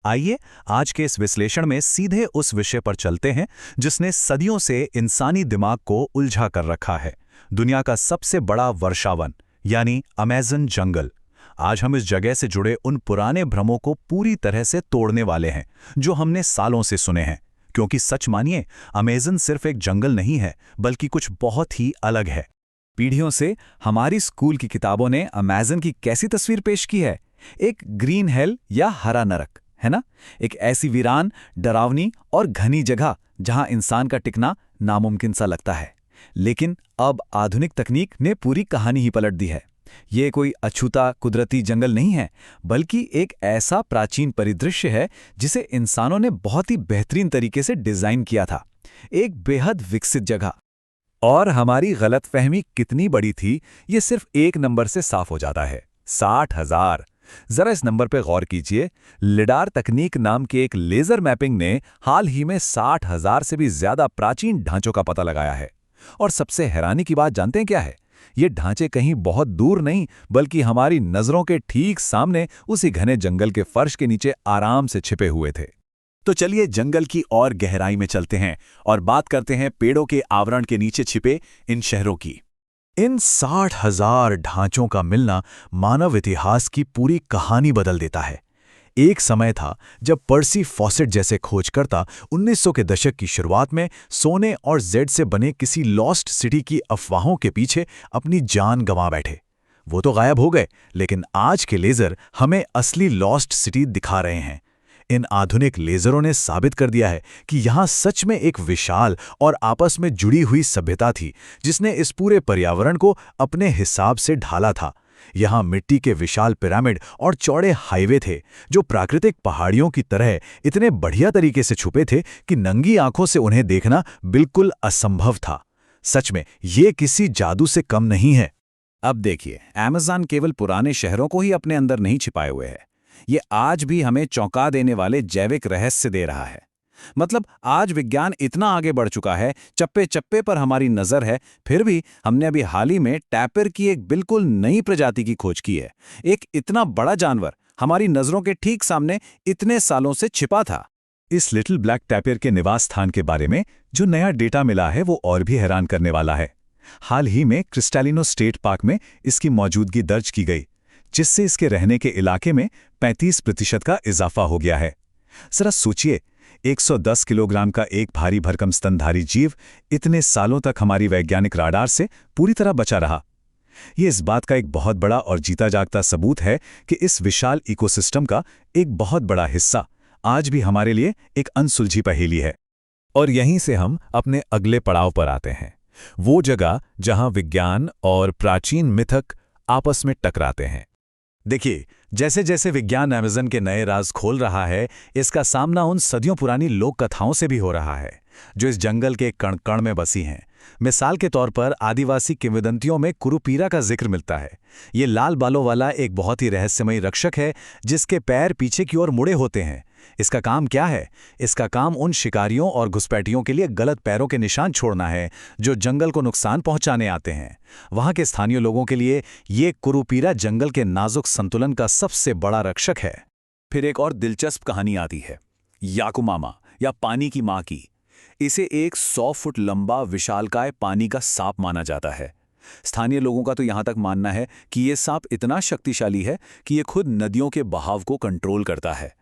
आइए आज के इस विश्लेषण में सीधे उस विषय पर चलते हैं जिसने सदियों से इंसानी दिमाग को उलझा कर रखा है। दुनिया का सबसे बड़ा वर्षावन यानी अमेज़न जंगल। आज हम इस जगह से जुड़े उन पुराने भ्रमों को पूरी तरह से तोड़ने वाले हैं जो हमने सालों से सुने हैं। क्योंकि सच मानिए, अमेज़न सिर्फ एक जंगल नहीं है बल्कि कुछ बहुत ही अलग है। पीढ़ियों से हमारी स्कूल की किताबों ने अमेज़न की कैसी तस्वीर पेश की है? एक ग्रीन हेल या हरा नरक, है ना? एक ऐसी वीरान, डरावनी और घनी जगह जहां इंसान का टिकना नामुमकिन सा लगता है। लेकिन अब आधुनिक तकनीक ने पूरी कहानी ही पलट दी है। ये कोई अछूता कुदरती जंगल नहीं है, बल्कि एक ऐसा प्राचीन परिदृश्य है जिसे इंसानों ने बहुत ही बेहतरीन तरीके से डिजाइन किया था। एक बेहद विकसित जगह। और हमारी गलतफहमी कितनी बड़ी थी, ये सिर्फ एक नंबर से साफ हो जाता है। 60,000। जरा इस नंबर पे गौर कीजिए। लिडार तकनीक नाम के एक लेजर मैपिंग ने हाल ही में 60,000 से भी ज्यादा प्राचीन ढांचों का पता लगाया है। और सबसे हैरानी की बात जानते हैं क्या है? ये ढांचे कहीं बहुत दूर नहीं, बल्कि हमारी नजरों के ठीक सामने उसी घने जंगल के फर्श के नीचे आराम से छिपे हुए थे। तो चलिए जंगल की और गहराई में चलते हैं और बात करते हैं पेड़ों के आवरण के नीचे छिपे इन शहरों की। इन 60,000 ढांचों का मिलना मानव इतिहास की पूरी कहानी बदल देता है। एक समय था जब पर्सी फॉसेट जैसे खोजकर्ता 1900 के दशक की शुरुआत में सोने और जेड से बने किसी लॉस्ट सिटी की अफवाहों के पीछे अपनी जान गंवा बैठे। वो तो गायब हो गए, लेकिन आज के लेजर हमें असली लॉस्ट सिटी दिखा रहे हैं। इन आधुनिक लेजरों ने साबित कर दिया है कि यहाँ सच में एक विशाल और आपस में जुड़ी हुई सभ्यता थी जिसने इस पूरे पर्यावरण को अपने हिसाब से ढाला था। यहाँ मिट्टी के विशाल पिरामिड और चौड़े हाईवे थे जो प्राकृतिक पहाड़ियों की तरह इतने बढ़िया तरीके से छुपे थे कि नंगी आंखों से उन्हें देखना बिल्कुल असंभव था। सच में ये किसी जादू से कम नहीं है। अब देखिए, अमेज़न केवल पुराने शहरों को ही अपने अंदर नहीं छिपाए हुए है। ये आज भी हमें चौंका देने वाले जैविक रहस्य दे रहा है। मतलब आज विज्ञान इतना आगे बढ़ चुका है, चप्पे चप्पे पर हमारी नजर है, फिर भी हमने अभी हाल ही में टैपिर की एक बिल्कुल नई प्रजाति की खोज की है। एक इतना बड़ा जानवर हमारी नजरों के ठीक सामने इतने सालों से छिपा था। इस लिटिल ब्लैक टैपिर के निवास स्थान के बारे में जो नया डेटा मिला है वो और भी हैरान करने वाला है। हाल ही में क्रिस्टैलिनो स्टेट पार्क में इसकी मौजूदगी दर्ज की गई, जिससे इसके रहने के इलाके में 35% का इजाफा हो गया है। जरा सोचिए, 110 किलोग्राम का एक भारी भरकम स्तनधारी जीव इतने सालों तक हमारी वैज्ञानिक राडार से पूरी तरह बचा रहा। ये इस बात का एक बहुत बड़ा और जीता जागता सबूत है कि इस विशाल इकोसिस्टम का एक बहुत बड़ा हिस्सा आज भी हमारे लिए एक अनसुलझी पहेली है। और यहीं से हम अपने अगले पड़ाव पर आते हैं, वो जगह जहां विज्ञान और प्राचीन मिथक आपस में टकराते हैं। देखिए, जैसे जैसे विज्ञान अमेज़न के नए राज खोल रहा है, इसका सामना उन सदियों पुरानी लोक कथाओं से भी हो रहा है जो इस जंगल के कण कण में बसी हैं। मिसाल के तौर पर आदिवासी किंवदंतियों में कुरुपीरा का जिक्र मिलता है। ये लाल बालों वाला एक बहुत ही रहस्यमयी रक्षक है जिसके पैर पीछे की ओर मुड़े होते हैं। इसका काम क्या है? इसका काम उन शिकारियों और घुसपैठियों के लिए गलत पैरों के निशान छोड़ना है जो जंगल को नुकसान पहुंचाने आते हैं। वहां के स्थानीय लोगों के लिए ये कुरुपीरा जंगल के नाजुक संतुलन का सबसे बड़ा रक्षक है। फिर एक और दिलचस्प कहानी आती है, याकुमामा या पानी की मां की। इसे एक 100 फुट लंबा विशालकाय पानी का सांप माना जाता है। स्थानीय लोगों का तो यहां तक मानना है कि यह सांप इतना शक्तिशाली है कि यह खुद नदियों के बहाव को कंट्रोल करता है।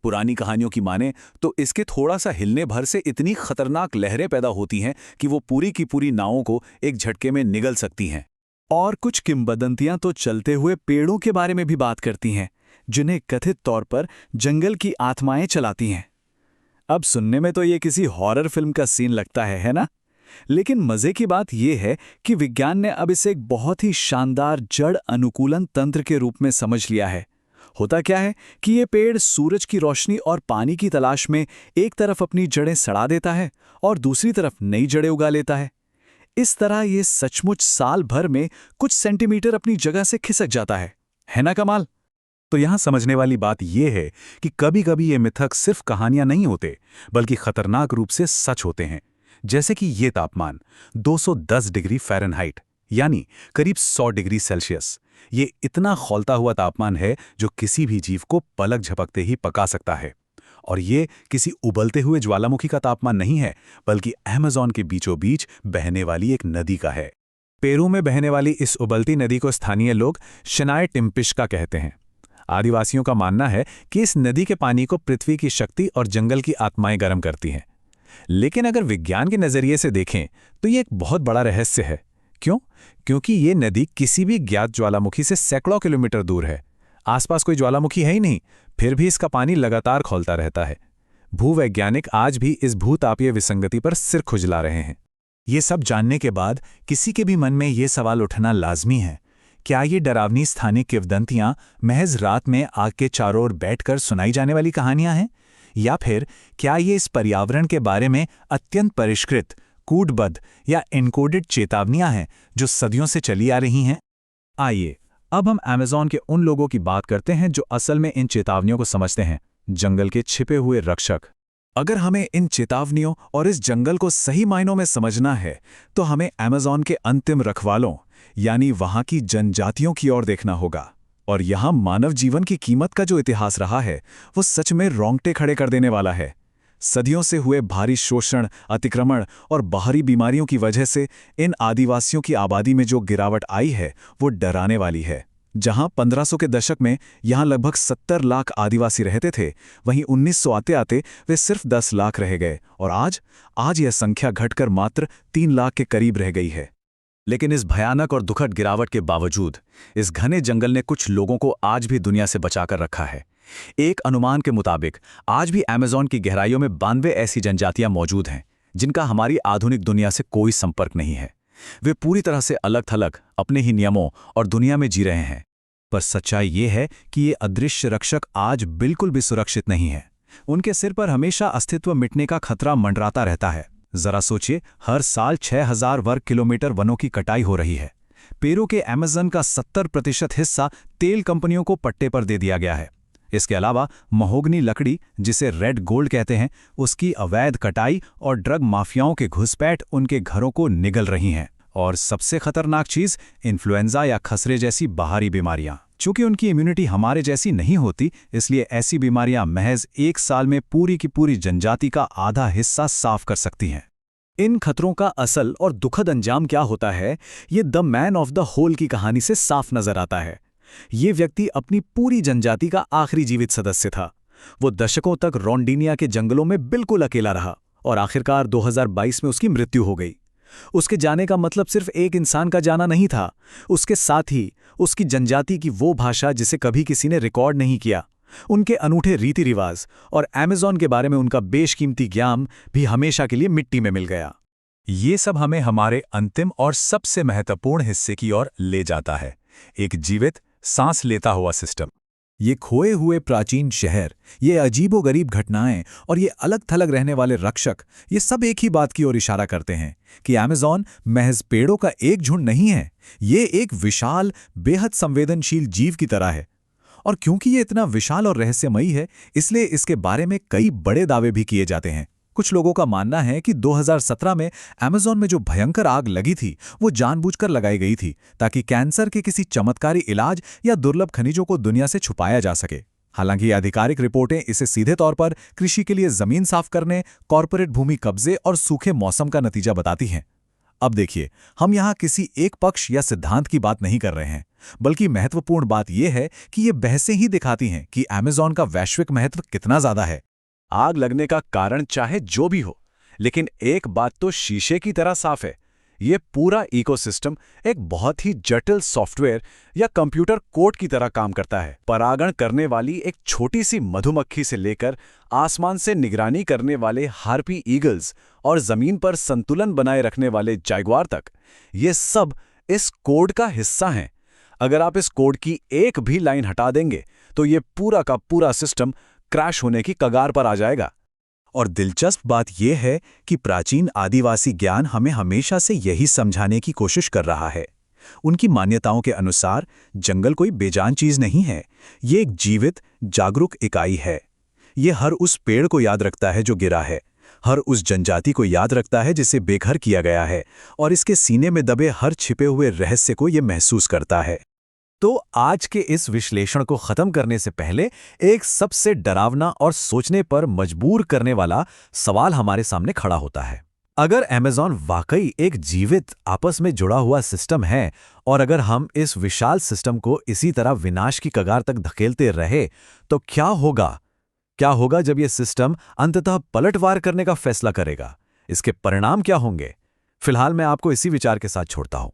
पुरानी कहानियों की माने तो इसके थोड़ा सा हिलने भर से इतनी खतरनाक लहरें पैदा होती हैं कि वो पूरी की पूरी नावों को एक झटके में निगल सकती हैं। और कुछ किंवदंतियां तो चलते हुए पेड़ों के बारे में भी बात करती हैं, जिन्हें कथित तौर पर जंगल की आत्माएं चलाती हैं। अब सुनने में तो ये किसी हॉरर फिल्म का सीन लगता है ना? लेकिन मजे की बात यह है कि विज्ञान ने अब इसे एक बहुत ही शानदार जड़ अनुकूलन तंत्र के रूप में समझ लिया है। होता क्या है कि ये पेड़ सूरज की रोशनी और पानी की तलाश में एक तरफ अपनी जड़ें सड़ा देता है और दूसरी तरफ नई जड़ें उगा लेता है। इस तरह ये सचमुच साल भर में कुछ सेंटीमीटर अपनी जगह से खिसक जाता है ना कमाल? तो यहां समझने वाली बात यह है कि कभी-कभी ये मिथक सिर्फ कहानियां नहीं होते, बल्कि खतरनाक रूप से सच होते हैं। जैसे कि ये तापमान 210 डिग्री फ़ारेनहाइट यानी करीब 100 डिग्री सेल्सियस, ये इतना खौलता हुआ तापमान है जो किसी भी जीव को पलक झपकते ही पका सकता है। और ये किसी उबलते हुए ज्वालामुखी का तापमान नहीं है, बल्कि अमेज़न के बीचों बीच बहने वाली एक नदी का है। पेरू में बहने वाली इस उबलती नदी को स्थानीय लोग शनाय टिम्पिश्का कहते हैं। आदिवासियों का मानना है कि इस नदी के पानी को पृथ्वी की शक्ति और जंगल की आत्माएं गर्म करती हैं। लेकिन अगर विज्ञान के नजरिए से देखें तो ये एक बहुत बड़ा रहस्य है। क्यों? क्योंकि ये नदी किसी भी ज्ञात ज्वालामुखी से सैकड़ों किलोमीटर दूर है। आसपास कोई ज्वालामुखी है ही नहीं, फिर भी इसका पानी लगातार खौलता रहता है। भूवैज्ञानिक आज भी इस भूतापीय विसंगति पर सिर खुजला रहे हैं। ये सब जानने के बाद किसी के भी मन में ये सवाल उठना लाजमी है, क्या ये डरावनी स्थानीय किंवदंतियां महज रात में आग के चारों ओर बैठकर सुनाई जाने वाली कहानियां हैं, या फिर क्या ये इस पर्यावरण के बारे में अत्यंत परिष्कृत, कूटबद्ध या एन्कोडेड चेतावनियां हैं जो सदियों से चली आ रही हैं? आइए अब हम अमेज़न के उन लोगों की बात करते हैं जो असल में इन चेतावनियों को समझते हैं, जंगल के छिपे हुए रक्षक। अगर हमें इन चेतावनियों और इस जंगल को सही मायनों में समझना है तो हमें अमेज़न के अंतिम रखवालों यानी वहां की जनजातियों की ओर देखना होगा। और यहां मानव जीवन की कीमत का जो इतिहास रहा है वो सच में रोंगटे खड़े कर देने वाला है। सदियों से हुए भारी शोषण, अतिक्रमण और बाहरी बीमारियों की वजह से इन आदिवासियों की आबादी में जो गिरावट आई है वो डराने वाली है। जहां 1500 के दशक में यहां लगभग 70 लाख आदिवासी रहते थे, वहीं 1900 आते आते वे सिर्फ 10 लाख रह गए और आज यह संख्या घटकर मात्र 3 लाख के करीब रह गई है। लेकिन इस भयानक और दुखद गिरावट के बावजूद इस घने जंगल ने कुछ लोगों को आज भी दुनिया से बचाकर रखा है। एक अनुमान के मुताबिक आज भी अमेज़न की गहराइयों में 92 ऐसी जनजातियां मौजूद हैं जिनका हमारी आधुनिक दुनिया से कोई संपर्क नहीं है। वे पूरी तरह से अलग थलग अपने ही नियमों और दुनिया में जी रहे हैं। पर सच्चाई ये है कि ये अदृश्य रक्षक आज बिल्कुल भी सुरक्षित नहीं है। उनके सिर पर हमेशा अस्तित्व मिटने का खतरा मंडराता रहता है। जरा सोचिए, हर साल 6000 वर्ग किलोमीटर वनों की कटाई हो रही है। पेरू के अमेज़न का 70% हिस्सा तेल कंपनियों को पट्टे पर दे दिया गया है। इसके अलावा महोगनी लकड़ी, जिसे रेड गोल्ड कहते हैं, उसकी अवैध कटाई और ड्रग माफियाओं के घुसपैठ उनके घरों को निगल रही हैं। और सबसे खतरनाक चीज इन्फ्लुएंजा या खसरे जैसी बाहरी बीमारियां। चूंकि उनकी इम्यूनिटी हमारे जैसी नहीं होती, इसलिए ऐसी बीमारियां महज 1 साल में पूरी की पूरी जनजाति का आधा हिस्सा साफ कर सकती हैं। इन खतरों का असल और दुखद अंजाम क्या होता है, ये the man of the whole की कहानी से साफ नजर आता है। ये व्यक्ति अपनी पूरी जनजाति का आखिरी जीवित सदस्य था। वो दशकों तक रोंडिनिया के जंगलों में बिल्कुल अकेला रहा और आखिरकार 2022 में उसकी मृत्यु हो गई। उसके जाने का मतलब सिर्फ एक इंसान का जाना नहीं था, उसके साथ ही उसकी जनजाति की वो भाषा जिसे कभी किसी ने रिकॉर्ड नहीं किया, उनके अनूठे रीति रिवाज और अमेज़न के बारे में उनका बेशकीमती ज्ञान भी हमेशा के लिए मिट्टी में मिल गया। ये सब हमें हमारे अंतिम और सबसे महत्वपूर्ण हिस्से की ओर ले जाता है, एक जीवित, सांस लेता हुआ सिस्टम। ये खोए हुए प्राचीन शहर, ये अजीबोगरीब घटनाएं और ये अलग थलग रहने वाले रक्षक, ये सब एक ही बात की ओर इशारा करते हैं कि अमेज़न महज पेड़ों का एक झुंड नहीं है, ये एक विशाल, बेहद संवेदनशील जीव की तरह है। और क्योंकि ये इतना विशाल और रहस्यमयी है, इसलिए इसके बारे में कई बड़े दावे भी किए जाते हैं। कुछ लोगों का मानना है कि 2017 में अमेज़न में जो भयंकर आग लगी थी वो जानबूझकर लगाई गई थी ताकि कैंसर के किसी चमत्कारी इलाज या दुर्लभ खनिजों को दुनिया से छुपाया जा सके। हालांकि आधिकारिक रिपोर्टें इसे सीधे तौर पर कृषि के लिए जमीन साफ करने, कॉरपोरेट भूमि कब्जे और सूखे मौसम का नतीजा बताती हैं। अब देखिए, हम यहाँ किसी एक पक्ष या सिद्धांत की बात नहीं कर रहे हैं, बल्कि महत्वपूर्ण बात यह है कि ये बहसें ही दिखाती हैं कि अमेज़न का वैश्विक महत्व कितना ज्यादा है। आग लगने का कारण चाहे जो भी हो, लेकिन एक बात तो शीशे की तरह साफ है, ये पूरा इकोसिस्टम एक बहुत ही जटिल सॉफ्टवेयर या कंप्यूटर कोड की तरह काम करता है। परागण करने वाली एक छोटी सी मधुमक्खी से लेकर आसमान से निगरानी करने वाले हार्पी ईगल्स और जमीन पर संतुलन बनाए रखने वाले जैगुआर तक, ये सब इस कोड का हिस्सा हैं। अगर आप इस कोड की एक भी लाइन हटा देंगे तो ये पूरा का पूरा सिस्टम क्रैश होने की कगार पर आ जाएगा। और दिलचस्प बात यह है कि प्राचीन आदिवासी ज्ञान हमें हमेशा से यही समझाने की कोशिश कर रहा है। उनकी मान्यताओं के अनुसार जंगल कोई बेजान चीज नहीं है, ये एक जीवित, जागरूक इकाई है। ये हर उस पेड़ को याद रखता है जो गिरा है, हर उस जनजाति को याद रखता है जिसे बेघर किया गया है, और इसके सीने में दबे हर छिपे हुए रहस्य को ये महसूस करता है। तो आज के इस विश्लेषण को खत्म करने से पहले एक सबसे डरावना और सोचने पर मजबूर करने वाला सवाल हमारे सामने खड़ा होता है। अगर अमेज़न वाकई एक जीवित, आपस में जुड़ा हुआ सिस्टम है, और अगर हम इस विशाल सिस्टम को इसी तरह विनाश की कगार तक धकेलते रहे, तो क्या होगा? क्या होगा जब यह सिस्टम अंततः पलटवार करने का फैसला करेगा? इसके परिणाम क्या होंगे? फिलहाल मैं आपको इसी विचार के साथ छोड़ता हूं।